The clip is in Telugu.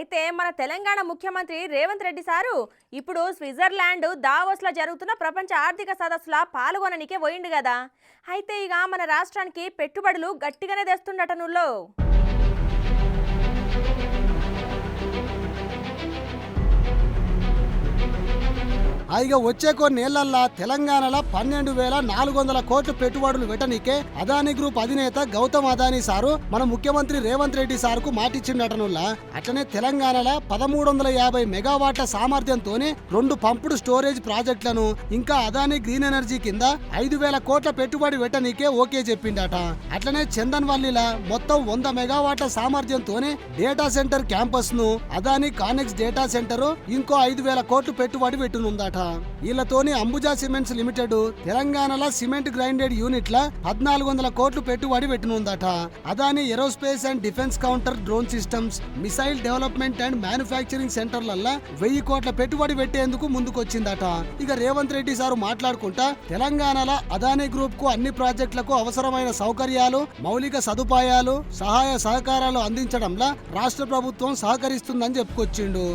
అయితే మన తెలంగాణ ముఖ్యమంత్రి రేవంత్ రెడ్డి సారు ఇప్పుడు స్విట్జర్లాండ్ దావోస్లో జరుగుతున్న ప్రపంచ ఆర్థిక సదస్సులో పాల్గొననికే పోయిండు కదా. అయితే ఇక మన రాష్ట్రానికి పెట్టుబడులు గట్టిగానే తెస్తుండట నుల్లో. ఇక వచ్చే కొన్నేళ్లల్లా తెలంగాణలో 12,400 కోట్లు పెట్టుబడులు పెట్టనీకే అదానీ గ్రూప్ అధినేత గౌతమ్ అదానీ సారు మన ముఖ్యమంత్రి రేవంత్ రెడ్డి సార్కు మాటిచ్చిండటనుల్లా. అట్లనే తెలంగాణలో 1350 మెగావాట్ల సామర్థ్యంతోనే 2 పంపుడు స్టోరేజ్ ప్రాజెక్టులను ఇంకా అదానీ గ్రీన్ ఎనర్జీ కింద 5,000 కోట్ల పెట్టుబడి పెట్టనీకే ఓకే చెప్పిండట. అట్లనే చందన్వల్లిలా మొత్తం 100 మెగావాట్ల సామర్థ్యంతోనే డేటా సెంటర్ క్యాంపస్ ను అదానీ కానెక్స్ డేటా సెంటర్ ఇంకో 5,000 కోట్లు పెట్టుబడి పెట్టనుందట. వీళ్లతోని అంబుజా సిమెంట్స్ లిమిటెడ్ తెలంగాణలో సిమెంట్ గ్రైండెడ్ యూనిట్ల 1,400 కోట్లు పెట్టుబడి పెట్టనుందట. Adani Aerospace and Defence counter drone systems, missile development and manufacturing సెంటర్లల్లా 1000 కోట్ల పెట్టుబడి పెట్టేందుకు ముందుకొచ్చిందట. ఇక రేవంత్ రెడ్డి సారు మాట్లాడుకుంటా తెలంగాణలో అదానీ గ్రూప్ కు అన్ని ప్రాజెక్టులకు అవసరమైన సౌకర్యాలు, మౌలిక సదుపాయాలు, సహాయ సహకారాలు అందించడంలో రాష్ట్ర ప్రభుత్వం సహకరిస్తుందని చెప్పుకొచ్చిండు.